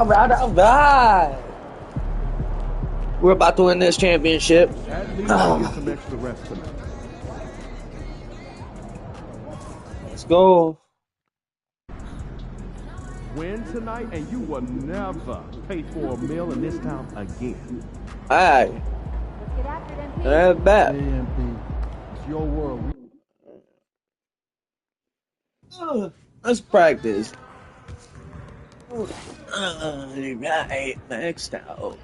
All right, all right. We're about to win this championship. At least get some extra rest tonight. Let's go. Win tonight, and you will never pay for a meal in this town again. All right. Let's get after it, MP. That's back. Hey, MP. It's your world. Let's practice. Right, next out.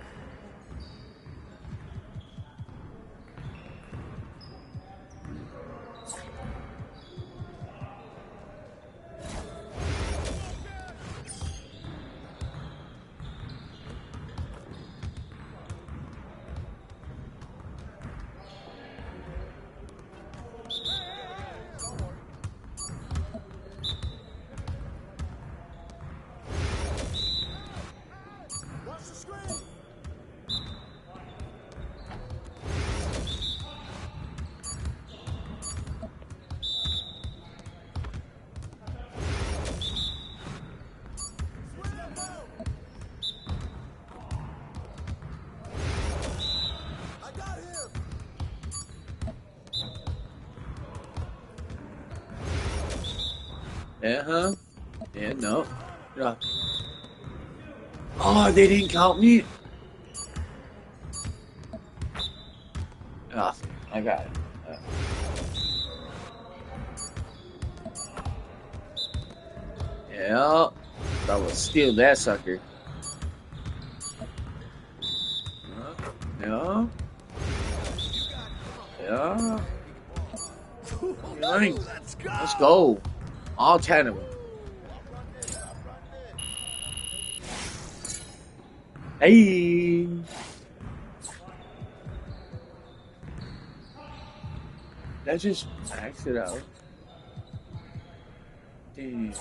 Yeah, yeah, no. Yeah. Oh, they didn't count me. Oh, I got it. Yeah, I will steal that sucker. Yeah. Yeah. Right. Let's go. All 10 of them. Hey. Let's just max it out. Dude.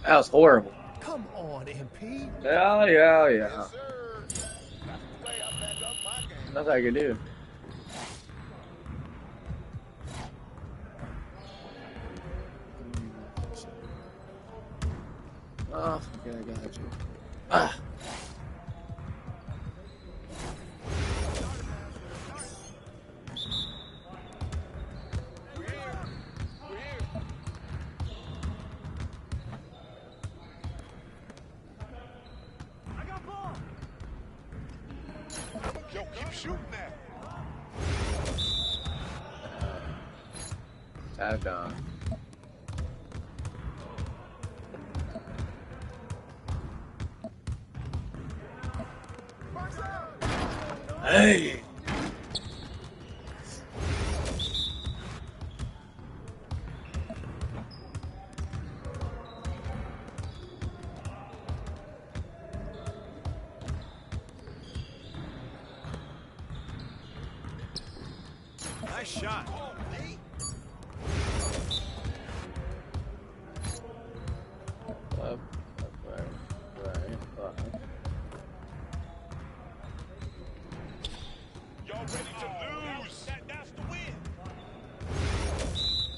That was horrible. Come on, MP. Yeah. Yes, sir. That's the way I back up my game. Nothing I can do. Oh, okay, I got you. Ah. We're here. We're here. I got ball. Yo, keep shooting that. Tapped on. Hey! Nice shot. Up, right. That's the win.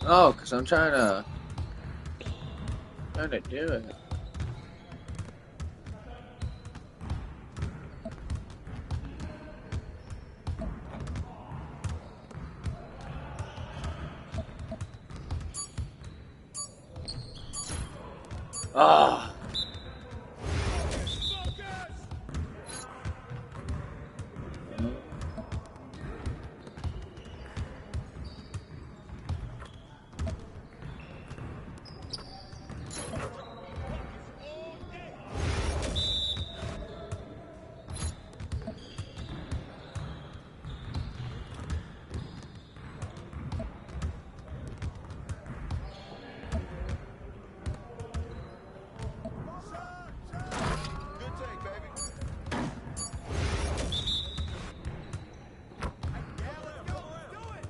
Oh, because I'm trying to do it. Ah. Good take, baby. Yeah, let's go. Let's do it.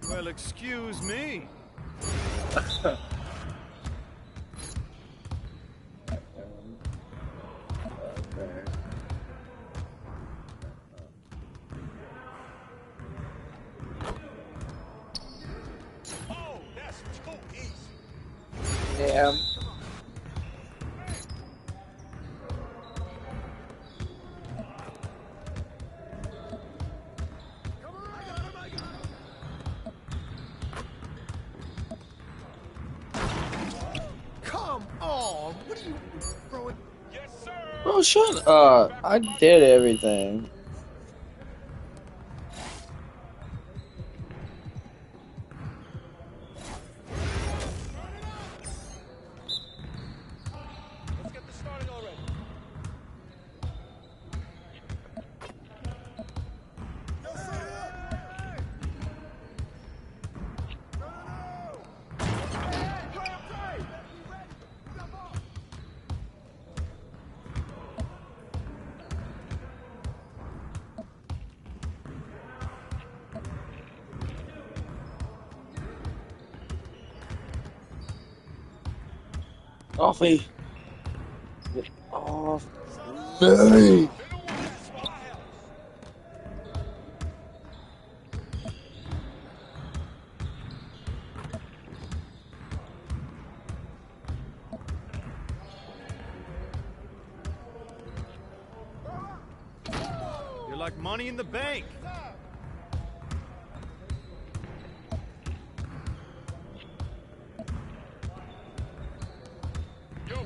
Well, excuse me. Oh, that's too easy. Yeah. Come on. I got him. Come on. What are you throwing? Yes, sir. Oh, shut up. I did everything. Let's get this started already. Yes, sir. No. Play. Be ready. Step up. Off me. Get off me. You're like money in the bank.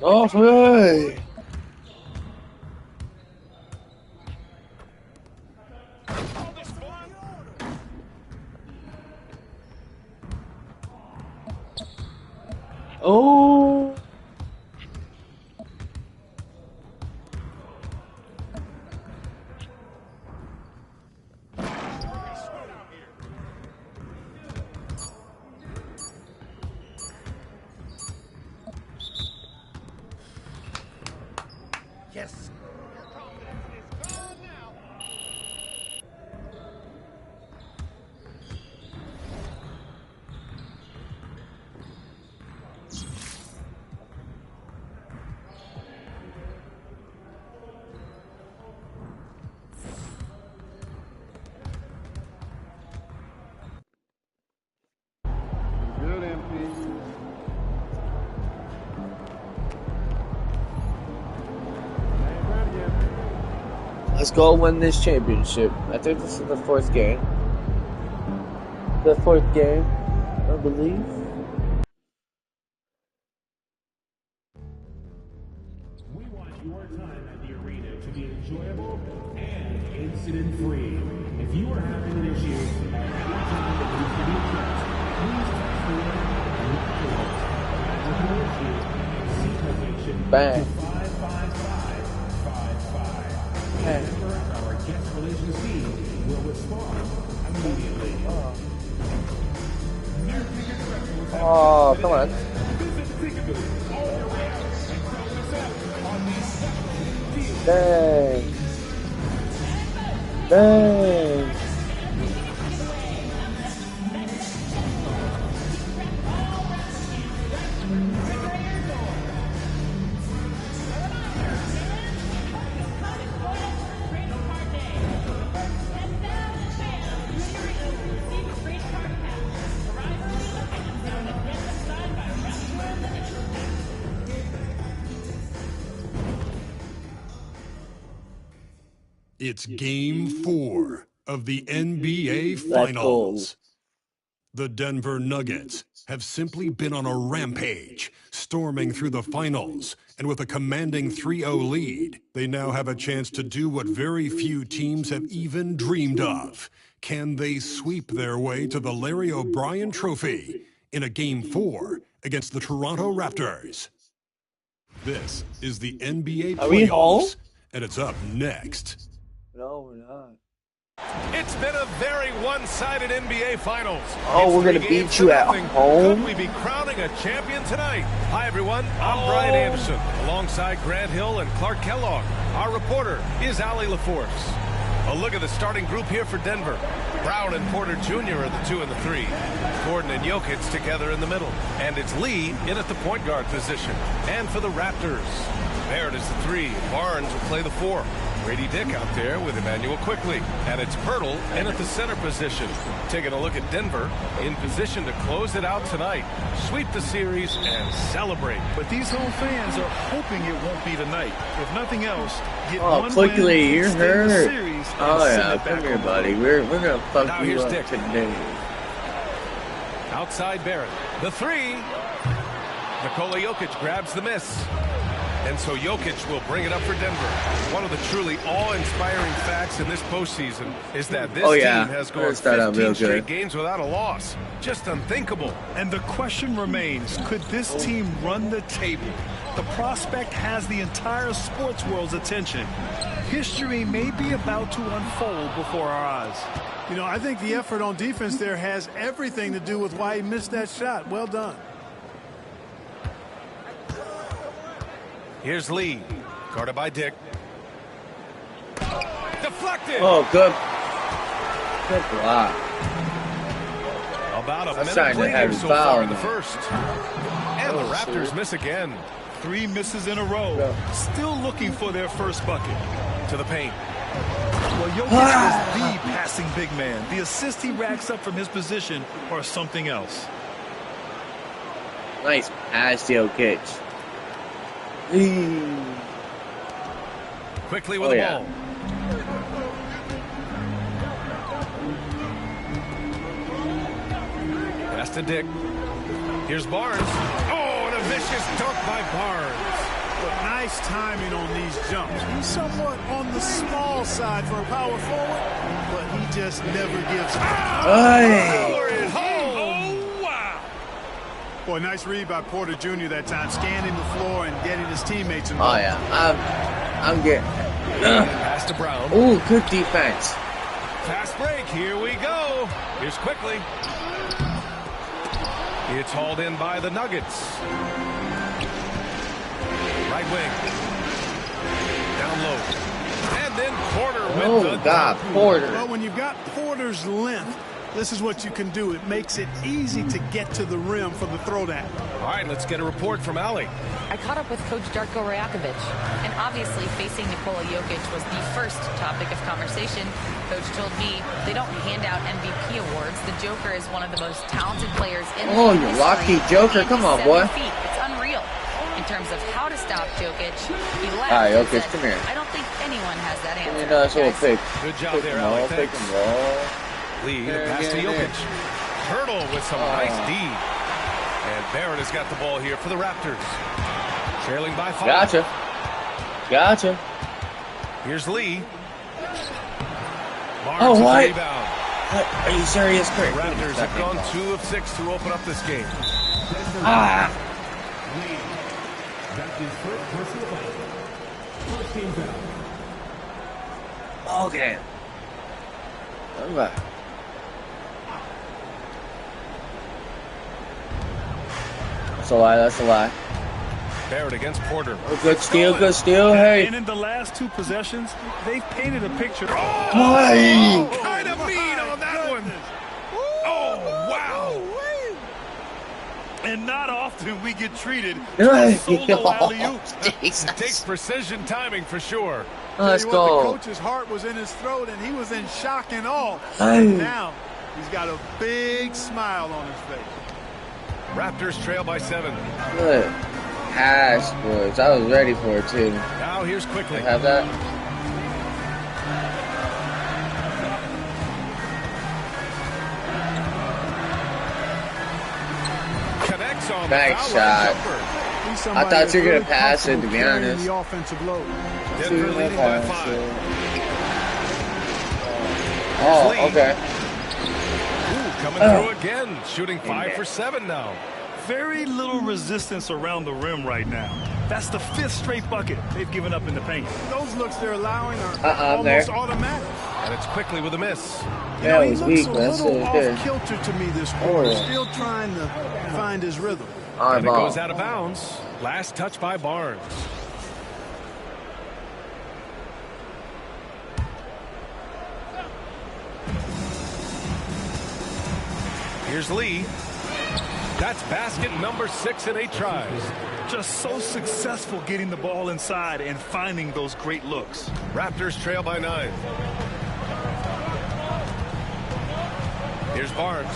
Off me. Oh. Yes. Your confidence is gone now. Good, MP. Let's go win this championship. I think this is the fourth game. The fourth game, I believe. We want your time at the arena to be enjoyable and incident-free. If you are having an issue at any time that needs to be addressed, please text the word "locals" magical issue and seat location Bang. to 55555. Hey. A member of our guest relations team will respond immediately. Oh, come on. Visit the ticket booth, all your reactions, and tell us out on these special deals. Dang. Dang. It's Game 4 of the NBA Let's Finals. The Denver Nuggets have simply been on a rampage, storming through the finals, and with a commanding 3-0 lead, they now have a chance to do what very few teams have even dreamed of. Can they sweep their way to the Larry O'Brien Trophy in a Game 4 against the Toronto Raptors? This is the NBA Are we home? playoffs, and it's up next. No, we're not. It's been a very one-sided NBA Finals. Oh, It's we're gonna 3 beat games you to at nothing. home? Could we be crowning a champion tonight? Hi, everyone. I'm Brian Anderson, alongside Grant Hill and Clark Kellogg. Our reporter is Allie LaForce. A look at the starting group here for Denver. Brown and Porter Jr. are the 2 and the 3. Gordon and Jokic together in the middle. And it's Lee in at the point guard position. And for the Raptors, Barrett is the 3. Barnes will play the 4. Grady Dick out there with Emmanuel Quickly. And it's Pirtle in at the center position. Taking a look at Denver, in position to close it out tonight. Sweep the series and celebrate. But these home fans are hoping it won't be tonight. If nothing else, get Oh, one Quickly, win, you're stay in the hurt. series, and Oh send yeah, it back come here, on the buddy. road. We're gonna fuck Now you here's up Dick. today. Outside Barrett. The 3. Nikola Jokic grabs the miss. And so Jokic will bring it up for Denver. One of the truly awe-inspiring facts in this postseason is that this team has gone 15 straight games without a loss. Just unthinkable. And the question remains, could this team run the table? The prospect has the entire sports world's attention. History may be about to unfold before our eyes. You know, I think the effort on defense there has everything to do with why he missed that shot. Well done. Here's Lee, guarded by Dick. Deflected. Oh, good. Good block. About a That's minute starting to played have here a so foul far in in the there. first. And the Raptors miss again. 3 misses in a row. Still looking for their first bucket. To the paint. Well, Jokic is the passing big man. The assist he racks up from his position or something else. Nice pass, Jokic. Quickly with the ball. Pass to Dick. Here's Barnes. Oh, and a vicious dunk by Barnes. But nice timing on these jumps. He's somewhat on the small side for a power forward, but he just never gives up. Oh, wow. Boy, nice read by Porter Jr. that time, scanning the floor and getting his teammates involved. Oh yeah, I'm getting. Pass to Brown. Ooh, good defense. Fast break. Here we go. Here's Quickly. It's hauled in by the Nuggets. Right wing. Down low. And then Porter with the God, dunk. Porter. Well, when you've got Porter's length, this is what you can do. It makes it easy to get to the rim for the throwdown. All right, let's get a report from Allie. I caught up with Coach Darko Rajakovic, and obviously facing Nikola Jokic was the first topic of conversation. Coach told me they don't hand out MVP awards. The Joker is one of the most talented players in the Oh, you lucky Joker. Come on, boy. feet. It's unreal. In terms of how to stop Jokic, he laughed. All right, and Jokic, said, come here. I don't think anyone has that answer. You know, that's what pick. Good job Pick there, and roll, Allie. pick Thanks. and roll. Lee, the There, pass to there, there. Jokic. Hurdle with some nice D. And Barrett has got the ball here for the Raptors. Trailing by 5. Gotcha. Here's Lee. Barnes Oh, with the what? rebound. Are you serious, The Kurt? Raptors have gone 2 of 6 to open up this game. Ah. That's his first personal foul. First team foul. Okay. Alright. That's a lie, that's a lie. Barrett against Porter. Oh, good steal, good steal. Hey. And in the last 2 possessions, they've painted a picture. Hey. Kind of mean on that one. Oh, wow. And not often we get treated Hey. solo alley-oop. Jesus. It takes precision timing for sure. Let's Tell you what, go. the coach's heart was in his throat, and he was in shock and awe. Hey. Now, he's got a big smile on his face. Raptors trail by 7. Good pass, boys. I was ready for it, too. Now here's Quickly. Have that? on Back the foul shot. line jumper. He's somebody I thought that's you were very gonna pass it, to be comfortable carrying honest. the offensive load. Denver leading by 5. Oh, Lee. okay. Ooh, coming through again, shooting 5 for 7 now. Very little resistance around the rim right now. That's the 5th straight bucket they've given up in the paint. Those looks they're allowing are there. almost automatic. And it's quickly with a miss. You know, Yeah, it he was looks weak, a but that's little it off there. kilter to me this quarter. Oh. Still trying to find his rhythm. Our And it ball. goes out of bounds. Last touch by Barnes. Here's Lee. That's basket number 6 in 8 tries. Just so successful getting the ball inside and finding those great looks. Raptors trail by 9. Here's Barnes.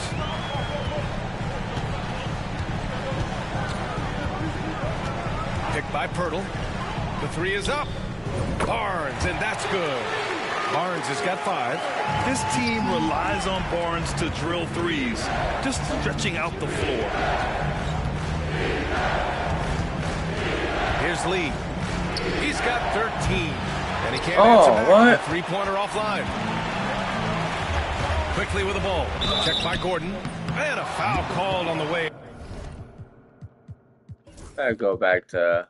Picked by Pirtle. The 3 is up. Barnes, and that's good. Barnes has got 5. This team relies on Barnes to drill threes, just stretching out the floor. Here's Lee. He's got 13. And he can't Oh, answer back. what? The 3-pointer offline. Quickly with the ball. Checked by Gordon. And a foul called on the way. Gotta go back to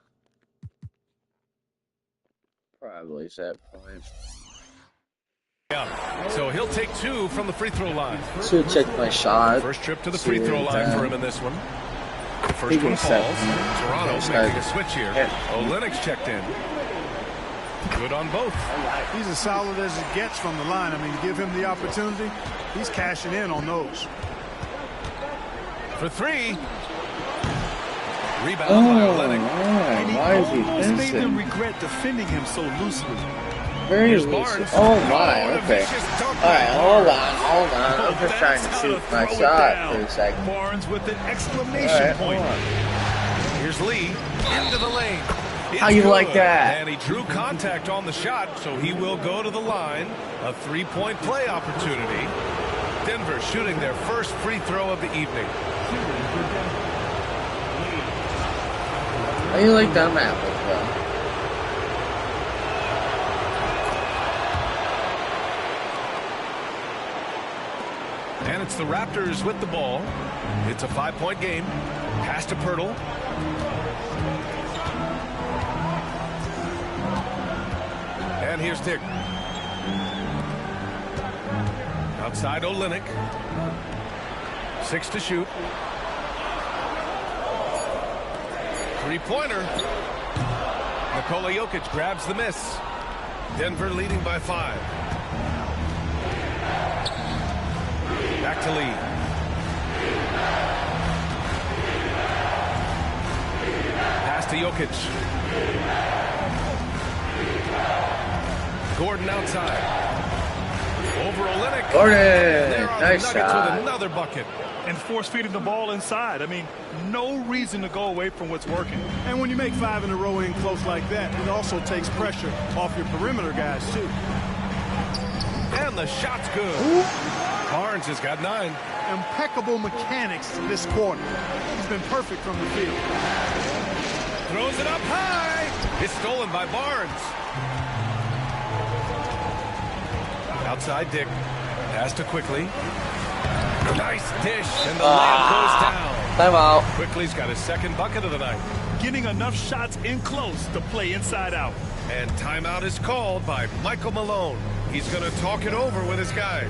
probably set point. Yeah. So he'll take 2 from the free throw line. Should check my shot. First trip to the See free throw what line time. for him in this one. The first He one can set. falls. Toronto Okay, making a switch here. Yeah. Olynyk's checked in. Good on both. He's as solid as it gets from the line. I mean, to give him the opportunity, he's cashing in on those. For 3. Rebound by Olynyk. And he why is he almost made them fencing? regret defending him so loosely. Very Here's loose. Barnes. Oh my, Oh, and a okay. vicious dunk Alright, by hold Barnes. on. I'm just trying to That's shoot how my to throw it shot down. for a second. Barnes with an exclamation Alright, point. hold on. Here's Lee into the lane. It's How you good. like that? And he drew contact on the shot, so he will go to the line. A 3-point play opportunity. Denver shooting their first free throw of the evening. How you like them apples, bro? And it's the Raptors with the ball. It's a 5-point game. Pass to Pirtle. And here's Dick. Outside Olynyk. 6 to shoot. 3-pointer. Nikola Jokic grabs the miss. Denver leading by 5. Back to Lee. Pass to Jokic. Gordon outside. Over Olynyk. Gordon, There are nice the Nuggets shot. with another bucket. And force feeding the ball inside. I mean, no reason to go away from what's working. And when you make 5 in a row in close like that, it also takes pressure off your perimeter guys, too. And the shot's good. Barnes has got 9. Impeccable mechanics this quarter. He's been perfect from the field. Throws it up high. It's stolen by Barnes. Outside Dick. Pass to Quickly. Nice dish, and the layup goes down. Time out. Quickly's got his second bucket of the night. Getting enough shots in close to play inside out. And timeout is called by Michael Malone. He's going to talk it over with his guys.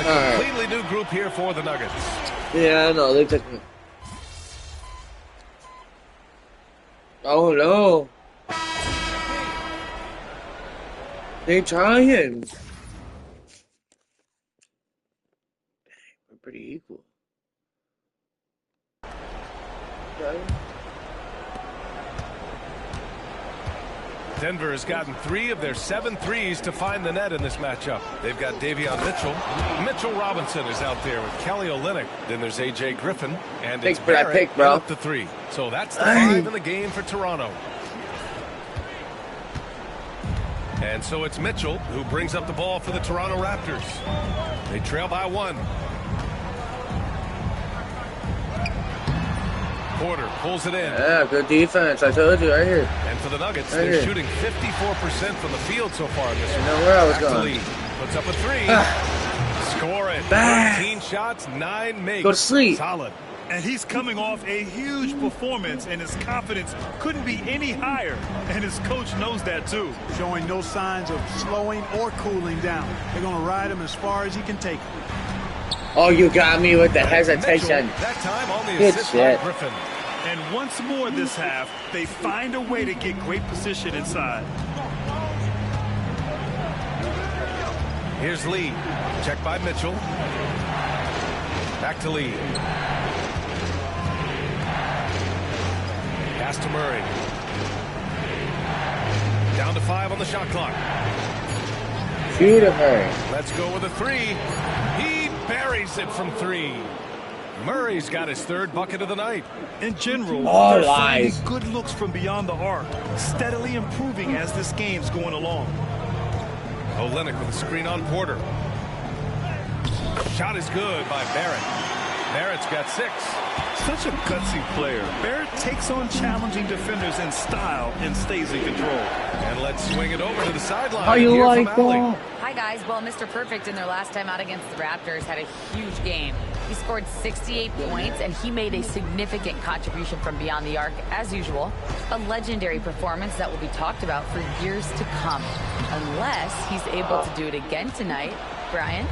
a completely new group here for the Nuggets. Yeah, I know. They took me. Oh no. They trying. We're pretty equal. Okay. Denver has gotten 3 of their 7 threes to find the net in this matchup. They've got Davion Mitchell. Mitchell Robinson is out there with Kelly Olynyk. Then there's A.J. Griffin. And it's Barrett up the 3. So that's the 5 in the game for Toronto. And so it's Mitchell who brings up the ball for the Toronto Raptors. They trail by 1. Porter pulls it in. Yeah, good defense. I told you right here. And for the Nuggets, they're shooting 54% from the field so far in this one. I know where I was going. Puts up a 3. Score it. 13 shots, 9 makes. Go to sleep. Solid. And he's coming off a huge performance, and his confidence couldn't be any higher. And his coach knows that, too. Showing no signs of slowing or cooling down. They're going to ride him as far as he can take him. Oh, you got me with the hesitation. Mitchell, that time on the Good assist shit. by Griffin. And once more this half, they find a way to get great position inside. Here's Lee. Check by Mitchell. Back to Lee. Pass to Murray. Down to 5 on the shot clock. Shoot him, Murray. Let's go with a 3. He buries it from 3. Murray's got his 3rd bucket of the night. In general, All they're lies. finding good looks from beyond the arc, steadily improving as this game's going along. Olynyk with a screen on Porter. Shot is good by Barrett. Barrett's got 6. Such a gutsy player. Barrett takes on challenging defenders in style and stays in control. And let's swing it over to the sideline. How you like that? Hi, guys. Well, Mr. Perfect in their last time out against the Raptors had a huge game. He scored 68 points, and he made a significant contribution from beyond the arc, as usual. A legendary performance that will be talked about for years to come, unless he's able to do it again tonight. Brian?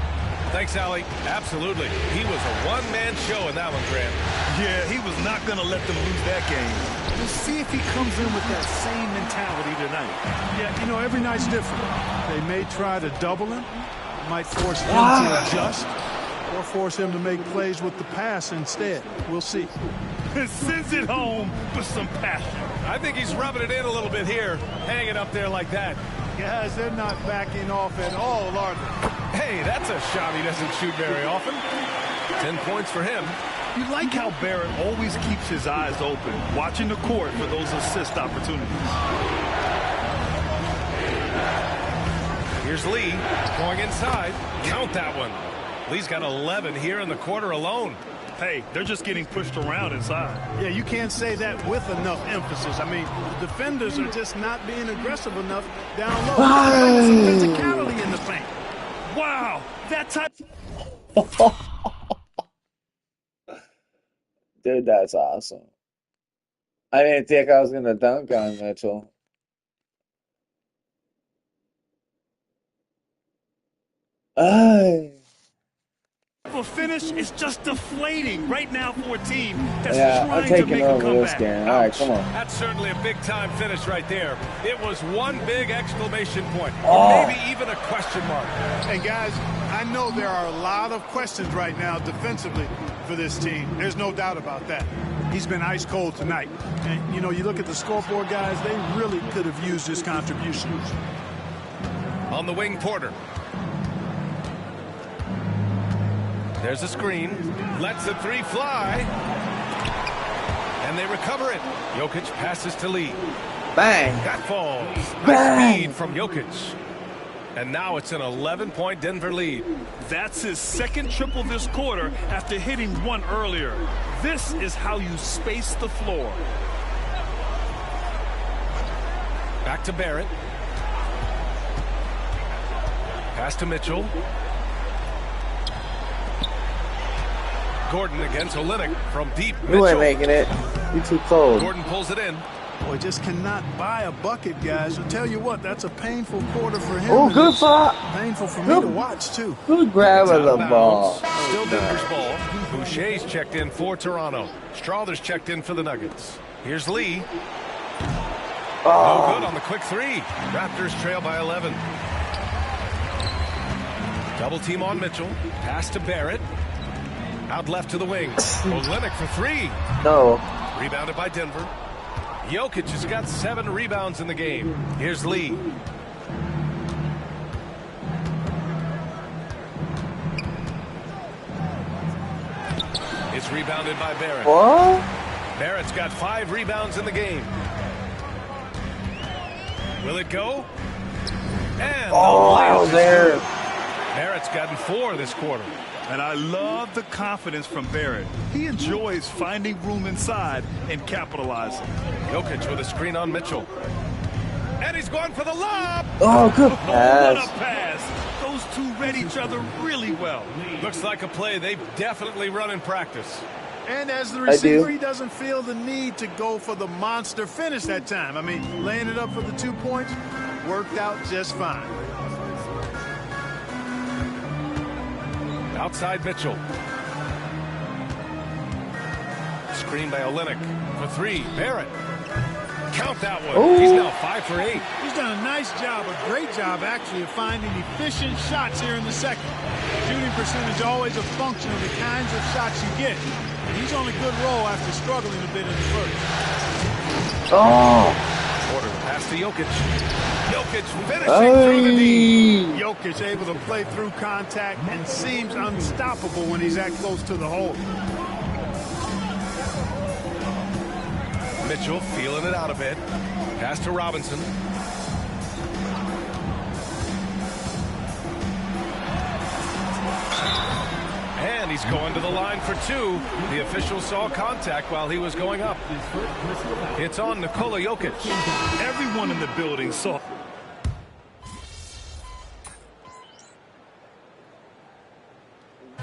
Thanks, Allie. Absolutely. He was a one-man show in that one, Grant. Yeah, he was not going to let them lose that game. We'll see if he comes in with that same mentality tonight. Yeah, you know, every night's different. They may try to double him, might force him to adjust, or force him to make plays with the pass instead. We'll see. Sends it home with some passion. I think he's rubbing it in a little bit here, hanging up there like that. Guys, they're not backing off at all, are they? Hey, that's a shot he doesn't shoot very often. 10 points for him. You like how Barrett always keeps his eyes open, watching the court for those assist opportunities. Here's Lee going inside. Count that one. Lee's got 11 here in the quarter alone. Hey, they're just getting pushed around inside. Yeah, you can't say that with enough emphasis. I mean, the defenders are just not being aggressive enough down low. Some physicality in the paint. Wow, that type. Dude, that's awesome. I didn't think I was going to dunk on Mitchell. For finish is just deflating right now for a team that's Yeah, I'm trying to taking make a over this comeback. game. All right, come on. That's certainly a big-time finish right there. It was one big exclamation point, Oh. or maybe even a question mark. And guys, I know there are a lot of questions right now defensively for this team. There's no doubt about that. He's been ice cold tonight. And, you know, you look at the scoreboard, guys, they really could have used his contributions. On the wing, Porter. There's a screen. Lets the 3 fly. And they recover it. Jokic passes to Lee. Bang. That falls. Bang. Nice speed from Jokic. And now it's an 11-point Denver lead. That's his second triple this quarter after hitting one earlier. This is how you space the floor. Back to Barrett. Pass to Mitchell. Gordon against Olynyk from deep. You ain't Mitchell. making it. You too cold. Gordon pulls it in. Boy, just cannot buy a bucket, guys. I'll tell you what, that's a painful quarter for him. Oh, good foul. Painful for me to watch, too. Good grab of the ball. Still Denver's ball. Boucher's checked in for Toronto. Strawther's checked in for the Nuggets. Here's Lee. No good on the quick three. Raptors trail by 11. Double team on Mitchell. Pass to Barrett. Out left to the wing. Olynyk for three. No. Rebounded by Denver. Jokic has got 7 rebounds in the game. Here's Lee. It's rebounded by Barrett. What? Barrett's got 5 rebounds in the game. Will it go? And I was there. Barrett's gotten 4 this quarter. And I love the confidence from Barrett. He enjoys finding room inside and capitalizing. Jokic with a screen on Mitchell. And he's going for the lob. Oh, good Oh, what a pass. pass. Those two read each other really well. Looks like a play they've definitely run in practice. And as the receiver, he doesn't feel the need to go for the monster finish that time. I mean, laying it up for the 2 points worked out just fine. Outside Mitchell. Screen by Olynyk for 3. Barrett. Count that one. Ooh. He's now 5 for 8. He's done a nice job, a great job actually, of finding efficient shots here in the second. Shooting percentage always a function of the kinds of shots you get. And he's on a good roll after struggling a bit in the first. Order pass to Jokic. Jokic finishing through the D. Jokic able to play through contact and seems unstoppable when he's that close to the hole. Mitchell feeling it out a bit. Pass to Robinson. And he's going to the line for 2. The official saw contact while he was going up. It's on Nikola Jokic. Everyone in the building saw.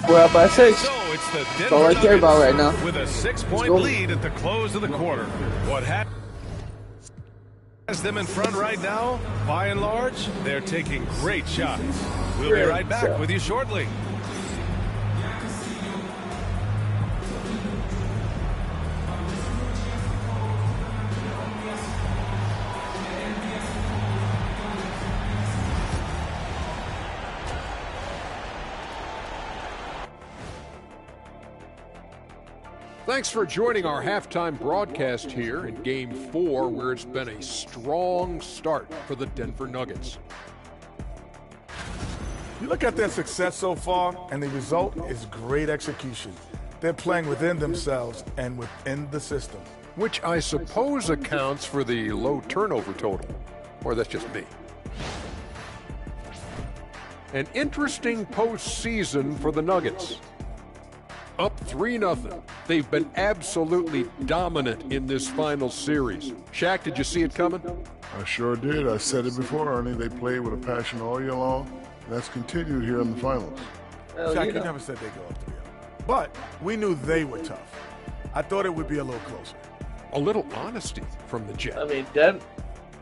We're up by 6. So it's the That's all I Denver care about Nuggets right now. with a 6-point lead at the close of the quarter. What has them in front right now, by and large, they're taking great shots. We'll be right back with you shortly. Thanks for joining our halftime broadcast here in Game 4, where it's been a strong start for the Denver Nuggets. You look at their success so far, and the result is great execution. They're playing within themselves and within the system. Which I suppose accounts for the low turnover total. Or that's just me. An interesting postseason for the Nuggets. Up 3-0. They've been absolutely dominant in this final series. Shaq, did you see it coming? I sure did. I said it before, Ernie. They played with a passion all year long. That's continued here in the finals. Shaq, you never said they'd go up 3-0. But we knew they were tough. I thought it would be a little closer. A little honesty from the Jet. I mean,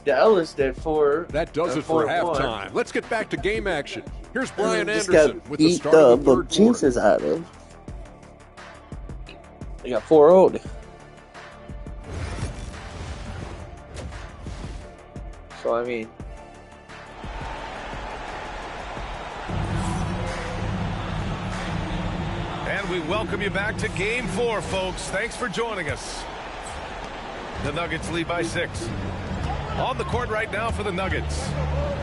Dallas did 4. That does it for halftime. Let's get back to game action. Here's Brian just Anderson got with the beat start of the the third Jesus quarter. out of. They got 4-0. So, I mean. And we welcome you back to Game 4, folks. Thanks for joining us. The Nuggets lead by 6. On the court right now for the Nuggets.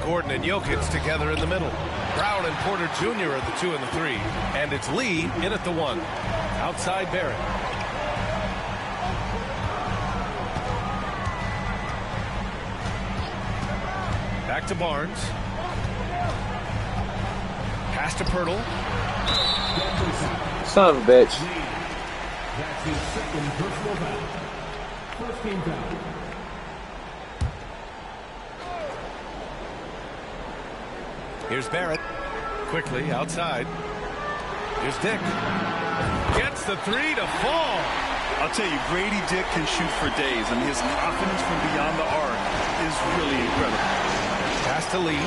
Gordon and Jokic together in the middle. Brown and Porter Jr. are the 2 and the 3. And it's Lee in at the 1. Outside Barrett. Back to Barnes. Pass to Pirtle. Son of a bitch. That's his second personal foul. First team foul. Here's Barrett. Quickly outside. Here's Dick. Gets the 3 to fall. I'll tell you, Grady Dick can shoot for days, and his confidence from beyond the arc is really incredible. Pass to Lee.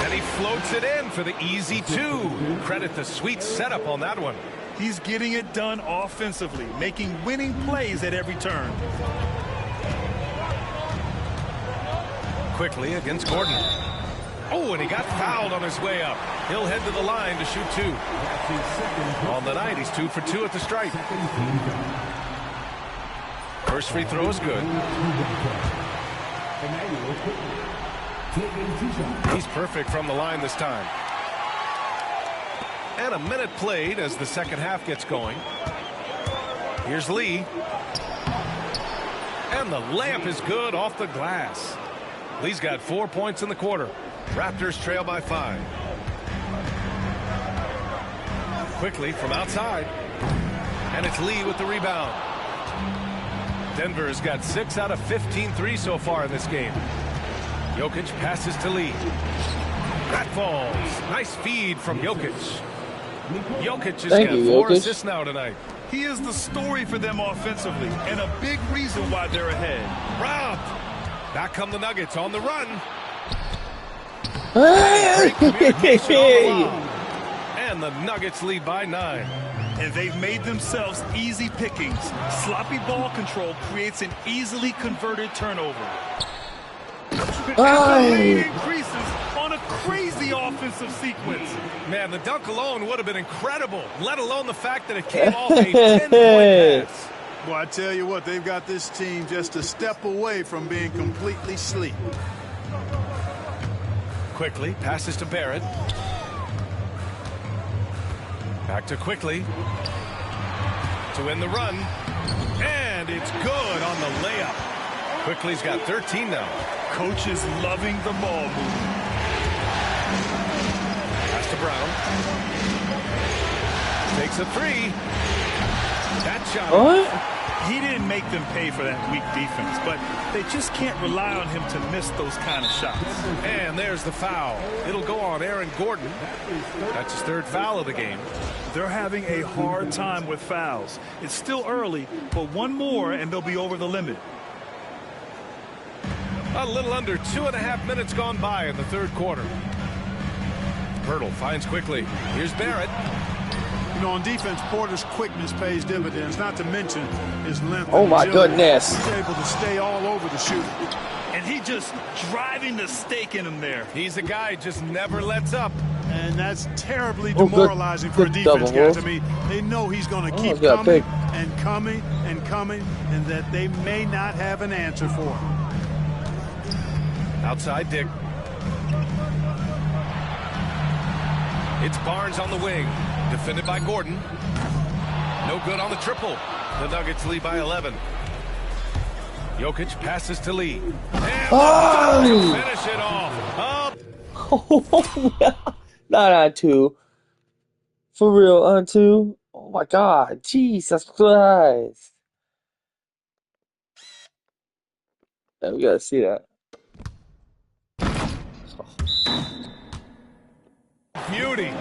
And he floats it in for the easy 2. Credit the sweet setup on that one. He's getting it done offensively, making winning plays at every turn. Quickly against Gordon. Oh, and he got fouled on his way up. He'll head to the line to shoot 2. On the night, he's 2 for 2 at the stripe. First free throw is good. He's perfect from the line this time. And a minute played as the second half gets going. Here's Lee. And the layup is good off the glass. Lee's got 4 points in the quarter. Raptors trail by 5. Quickly from outside. And it's Lee with the rebound. Denver has got 6 out of 15 threes so far in this game. Jokic passes to Lee. That falls. Nice feed from Jokic. Jokic has got 4 assists now tonight. He is the story for them offensively, and a big reason why they're ahead. Robbed. Back come the Nuggets on the run. And the Nuggets lead by 9. And they've made themselves easy pickings. Sloppy ball control creates an easily converted turnover. And the lead increases on a crazy offensive sequence. Man, the dunk alone would have been incredible, let alone the fact that it came off a 10-point pass. Well, I tell you what, they've got this team just a step away from being completely asleep. Quickly, passes to Barrett. Back to Quickly. To win the run. And it's good on the layup. Quickly's got 13 now. Coach is loving the ball movement. Pass to Brown. Takes a 3. That shot. What? He didn't make them pay for that weak defense, but they just can't rely on him to miss those kind of shots. And there's the foul. It'll go on Aaron Gordon. That's his 3rd foul of the game. They're having a hard time with fouls. It's still early, but one more and they'll be over the limit. A little under 2.5 minutes gone by in the 3rd quarter. Pirtle finds Quickly. Here's Barrett. You know, on defense, Porter's quickness pays dividends, not to mention his length. Oh, my goodness. He's able to stay all over the shooter. And he just driving the stake in him there. He's a guy who just never lets up. And that's terribly demoralizing for a defense, guys. I mean, they know he's going to keep coming and coming and coming, and that they may not have an answer for him. Outside Dick. It's Barnes on the wing. Defended by Gordon. No good on the triple. The Nuggets lead by 11. Jokic passes to Lee. And finish it off. Not on 2. For real, on 2. Oh my God. Jesus Christ. Yeah, we gotta see that. Beauty.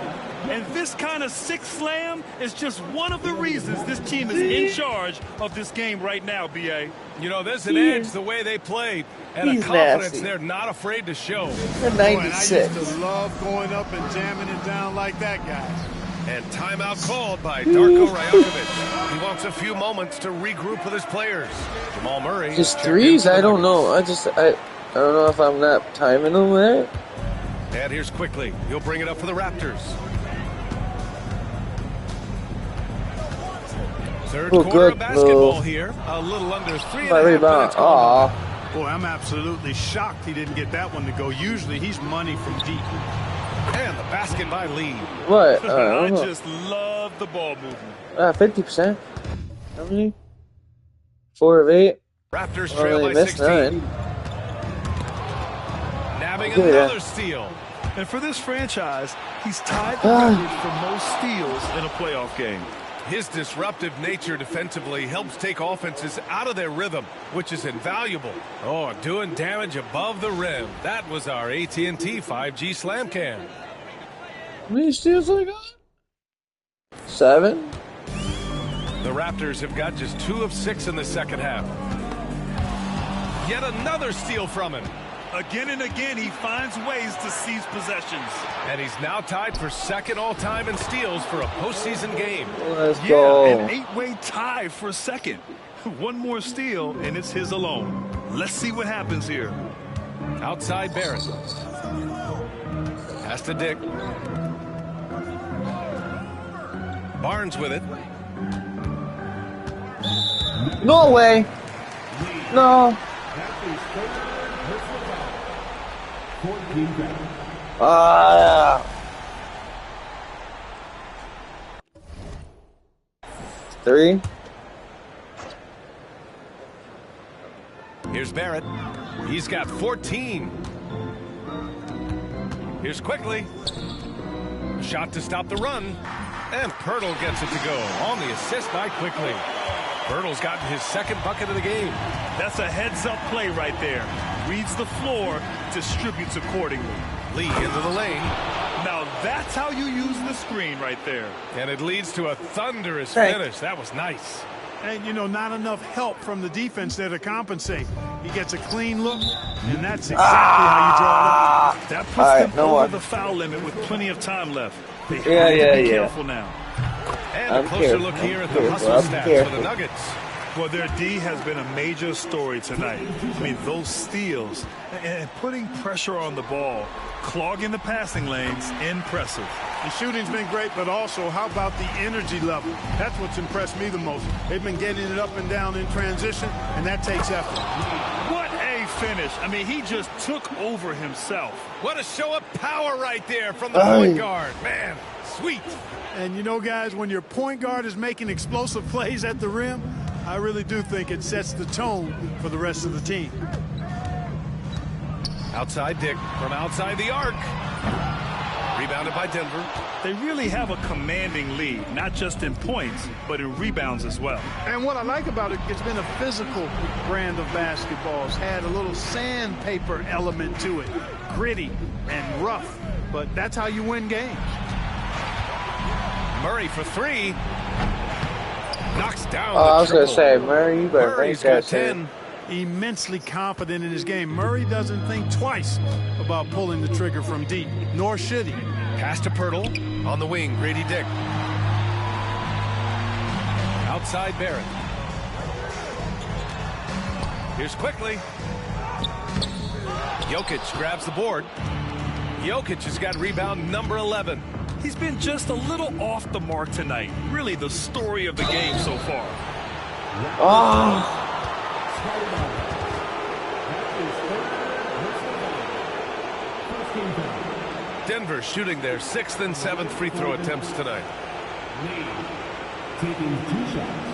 And this kind of sixth slam is just one of the reasons this team is in charge of this game right now, B.A. You know, there's an edge the way they played, and a confidence they're not afraid to show. They're 96. I used to love going up and jamming it down like that, guys. And timeout called by Darko Rajakovic. He wants a few moments to regroup with his players. Jamal Murray. Just threes? I don't know. I don't know if I'm not timing them there. And here's Quickly. He'll bring it up for the Raptors. 3rd quarter of basketball here. A little under 3.5 minutes. Boy, I'm absolutely shocked he didn't get that one to go. Usually he's money from deep. And the basket by Lee. What? I just love the ball movement. 50%. How many? 4 of 8. Raptors trail by 16. 9. Nabbing another steal. And for this franchise, he's tied the record for most steals in a playoff game. His disruptive nature defensively helps take offenses out of their rhythm, which is invaluable. Oh, doing damage above the rim. That was our AT&T 5G Slam Cam. How many steals I got? 7. The Raptors have got just 2 of 6 in the second half. Yet another steal from him. Again and again, he finds ways to seize possessions. And he's now tied for second all-time in steals for a postseason game. Let's go. An 8-way tie for second. One more steal, and it's his alone. Let's see what happens here. Outside Barrett. Pass to Dick. Barnes with it. No way. No. Three. Here's Barrett. He's got 14. Here's Quickly. Shot to stop the run. And Pirtle gets it to go on the assist by Quickly. Pirtle's gotten his second bucket of the game. That's a heads-up play right there. Reads the floor, distributes accordingly. Lee into the lane. Now that's how you use the screen right there. And it leads to a thunderous finish. That was nice. And, you know, not enough help from the defense there to compensate. He gets a clean look, and that's exactly how you draw it up. That puts them over the foul limit with plenty of time left. They have to be careful now. And a closer look here at the hustle stats for the Nuggets. Well, their D has been a major story tonight. I mean, those steals and putting pressure on the ball, clogging the passing lanes, impressive. The shooting's been great, but also how about the energy level? That's what's impressed me the most. They've been getting it up and down in transition, and that takes effort. What a finish. I mean, he just took over himself. What a show of power right there from the point guard. Man, sweet. And you know, guys, when your point guard is making explosive plays at the rim, I really do think it sets the tone for the rest of the team. Outside Dick from outside the arc. Rebounded by Denver. They really have a commanding lead, not just in points, but in rebounds as well. And what I like about it, it's been a physical brand of basketball. It's had a little sandpaper element to it. Gritty and rough, but that's how you win games. Murray for three. Knocks down I was going to say, Murray, you better Murray's got 10. Immensely confident in his game. Murray doesn't think twice about pulling the trigger from deep, nor should he. Pass to Pirtle on the wing. Grady Dick. Outside Barrett. Here's Quickly. Jokic grabs the board. Jokic has got rebound number 11. He's been just a little off the mark tonight. Really the story of the game so far. Denver shooting their 6th and 7th free throw attempts tonight. Taking 2 shots.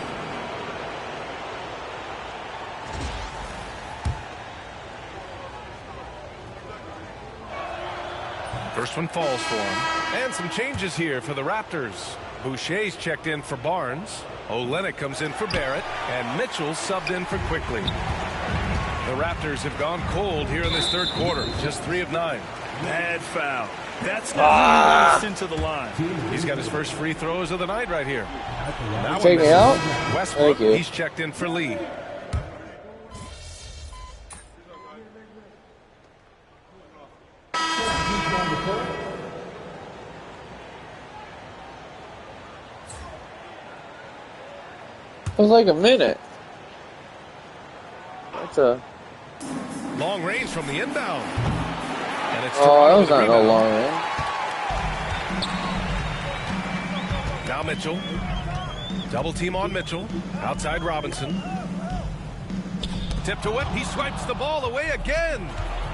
First one falls for him. And some changes here for the Raptors. Boucher's checked in for Barnes. Olynyk comes in for Barrett. And Mitchell subbed in for Quickly. The Raptors have gone cold here in this third quarter. Just 3 of 9. Bad foul. That's not really into the line. He's got his first free throws of the night right here. That Take me out? Westbrook, he's checked in for Lee. It was like a minute. That's a long range from the inbound. And it's that was not no long range. Now Mitchell. Double team on Mitchell. Outside Robinson. Tip to whip. He swipes the ball away again.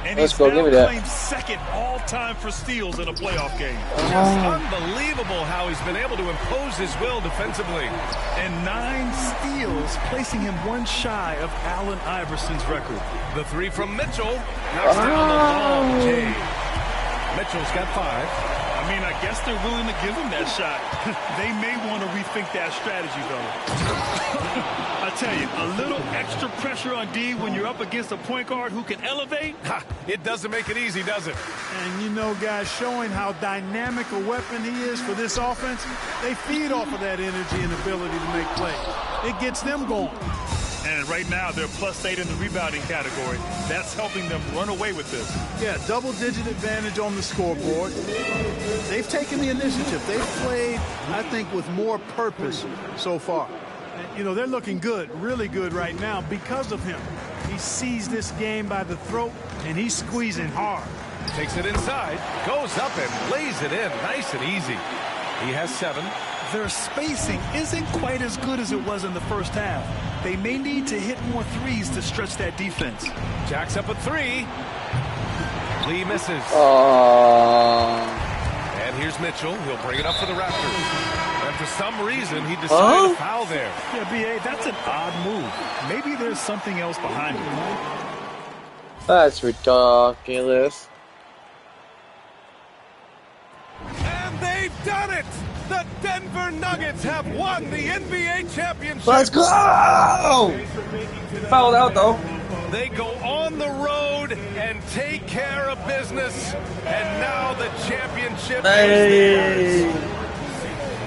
And Let's he's go, now give me that. claimed second all-time for steals in a playoff game. Just unbelievable how he's been able to impose his will defensively. And 9 steals, placing him one shy of Allen Iverson's record. The three from Mitchell. Knocks down the long J. Mitchell's got 5. I mean, I guess they're willing to give him that shot. They may want to rethink that strategy, though. I tell you, a little extra pressure on D when you're up against a point guard who can elevate. It doesn't make it easy, does it? And you know, guys, showing how dynamic a weapon he is for this offense, they feed off of that energy and ability to make plays. It gets them going. And right now, they're +8 in the rebounding category. That's helping them run away with this. Yeah, double-digit advantage on the scoreboard. They've taken the initiative. They've played, I think, with more purpose so far. You know, they're looking good, really good right now because of him. He sees this game by the throat, and he's squeezing hard. Takes it inside, goes up and lays it in nice and easy. He has 7. Their spacing isn't quite as good as it was in the first half. They may need to hit more threes to stretch that defense. Jacks up a 3. Lee misses. And here's Mitchell. He'll bring it up for the Raptors. And for some reason, he decided to foul there. Yeah, B.A., that's an odd move. Maybe there's something else behind it. That's ridiculous. And they've done it! The Denver Nuggets have won the NBA championship. Let's go! Fouled out though. They go on the road and take care of business, and now the championship is theirs.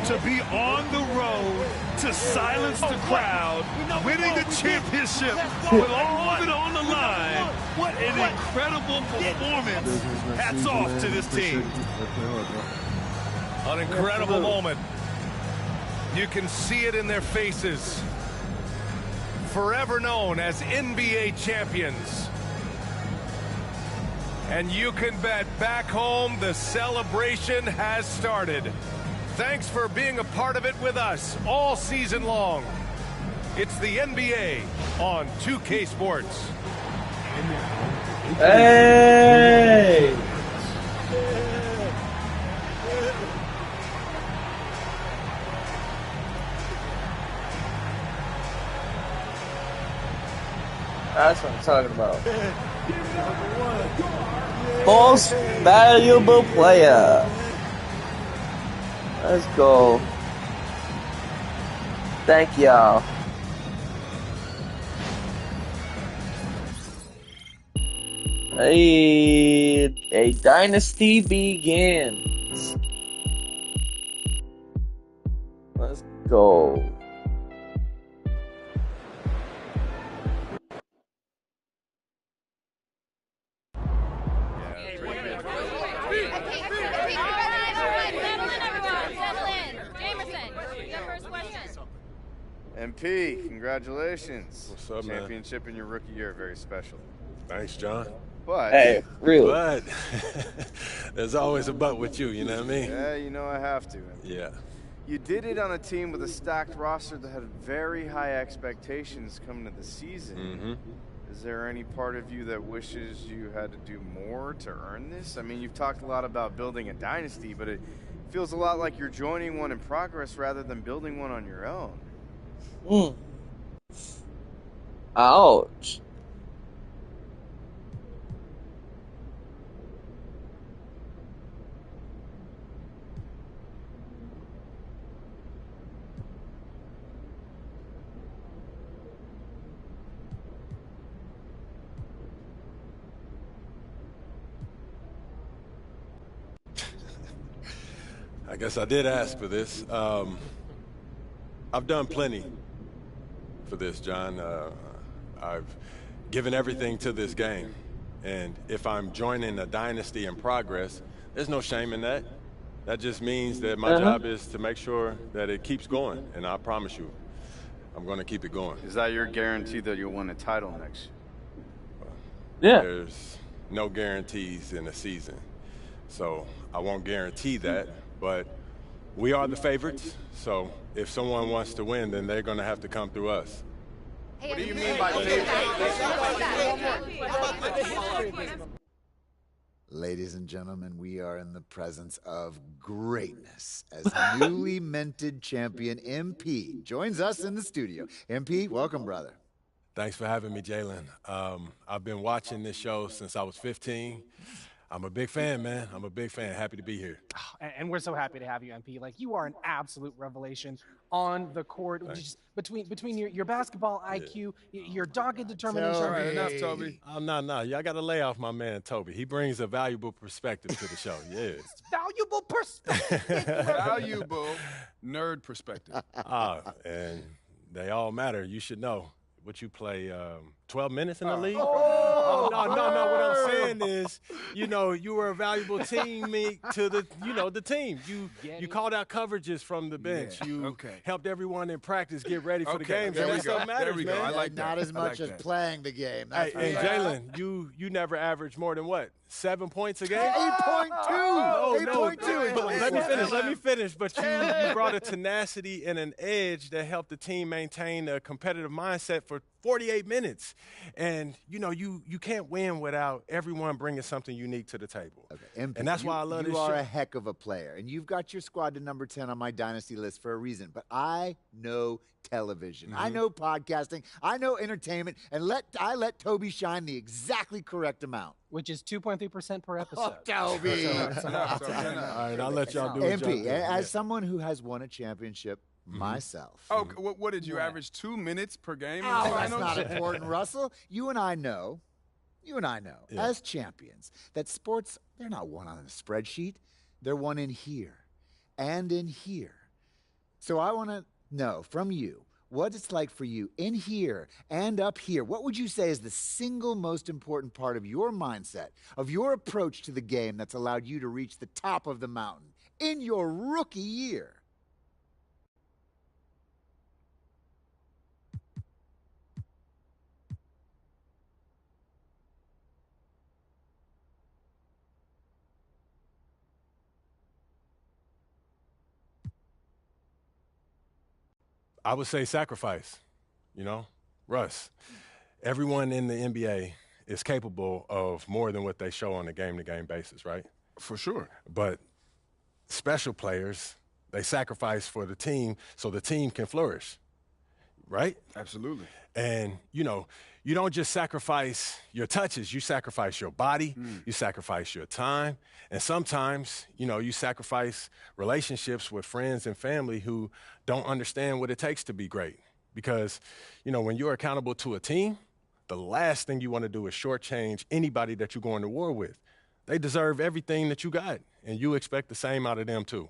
To be on the road, to silence the crowd, winning the championship with all of it on the line. What an incredible performance. Hats off to this team. An incredible moment. You can see it in their faces. Forever known as NBA champions. And you can bet back home the celebration has started. Thanks for being a part of it with us all season long. It's the NBA on 2K Sports. Hey! That's what I'm talking about. Most valuable player. Let's go. Thank y'all. A dynasty begins. Let's go. MP, congratulations. What's up, man? Championship in your rookie year, very special. Thanks, John. But hey, really? But there's always a but with you, you know what I mean? Yeah, you know I have to. Yeah. You did it on a team with a stacked roster that had very high expectations coming to the season. Mm-hmm. Is there any part of you that wishes you had to do more to earn this? I mean, you've talked a lot about building a dynasty, but it feels a lot like you're joining one in progress rather than building one on your own. Ouch. I guess I did ask for this. I've done plenty for this, John. I've given everything to this game. And if I'm joining a dynasty in progress, there's no shame in that. That just means that my job is to make sure that it keeps going. And I promise you, I'm going to keep it going. Is that your guarantee that you'll win a title next year? Yeah. There's no guarantees in a season. So I won't guarantee that, but we are the favorites. So if someone wants to win, then they're going to have to come through us. What do you mean by favorite? Ladies and gentlemen, we are in the presence of greatness as newly minted champion MP joins us in the studio. MP, welcome, brother. Thanks for having me, Jalen. I've been watching this show since I was 15. I'm a big fan, man. I'm a big fan. Happy to be here. And we're so happy to have you, MP. Like, you are an absolute revelation on the court. Just between your basketball IQ, your dogged determination. All right, enough, Toby. No. Y'all got to lay off my man, Toby. He brings a valuable perspective to the show. Yeah. Valuable perspective. Valuable nerd perspective. And they all matter. You should know. What you play, 12 minutes in the league? No. What I'm saying is, you were a valuable teammate to the team. You called out coverages from the bench. Yeah. You helped everyone in practice get ready for the game. There we go. Matters, there we go. man. I like that. Not as much like as playing the game. Hey, and Jalen, you never averaged more than what? 7 points a game? 8.2. No. Let me finish. But you brought a tenacity and an edge that helped the team maintain a competitive mindset for 48 minutes. And, you can't win without everyone bringing something unique to the table. Okay. And that's why I love this You show. are a heck of a player, and you've got your squad to number 10 on my dynasty list for a reason. But I know television. I know podcasting. I know entertainment. And I let Toby shine the exactly correct amount. Which is 2.3% per episode. Oh, Toby. All right, I'll let y'all do it. MP, as someone who has won a championship myself. Oh, what did you average? 2 minutes per game? That's not important, Russell. You and I know, as champions, that sports, they're not won on a spreadsheet. They're won in here and in here. So I want to know from you what it's like for you in here and up here. What would you say is the single most important part of your mindset, of your approach to the game that's allowed you to reach the top of the mountain in your rookie year? I would say sacrifice, Russ. Everyone in the NBA is capable of more than what they show on a game-to-game basis, right? For sure. But special players, they sacrifice for the team so the team can flourish, right? Absolutely. And, you don't just sacrifice your touches. You sacrifice your body. You sacrifice your time. And sometimes, you sacrifice relationships with friends and family who don't understand what it takes to be great. Because, when you're accountable to a team, the last thing you want to do is shortchange anybody that you're going to war with. They deserve everything that you got, and you expect the same out of them too.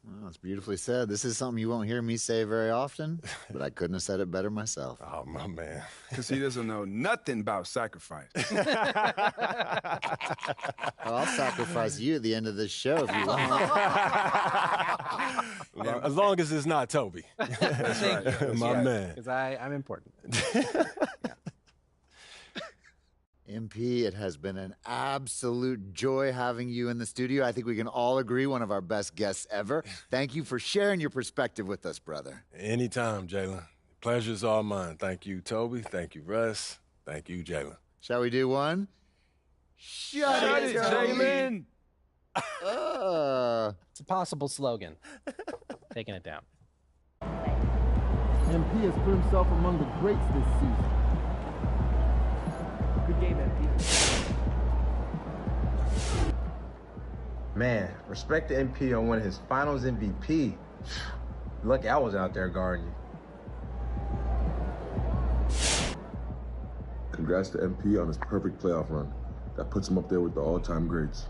Oh, that's beautifully said. This is something you won't hear me say very often, but I couldn't have said it better myself. Oh, my man. Because he doesn't know nothing about sacrifice. Well, I'll sacrifice you at the end of this show if you want. As long as it's not Toby. That's right. My man. Because I'm important. MP, it has been an absolute joy having you in the studio. I think we can all agree one of our best guests ever. Thank you for sharing your perspective with us, brother. Anytime, Jalen. Pleasure's all mine. Thank you, Toby. Thank you, Russ. Thank you, Jalen. Shall we do one? Shut it, Jalen! It's a possible slogan. Taking it down. MP has put himself among the greats this season. Good game, MP. Man, respect to MP on winning his finals MVP. Lucky I was out there guarding you. Congrats to MP on his perfect playoff run. That puts him up there with the all-time greats.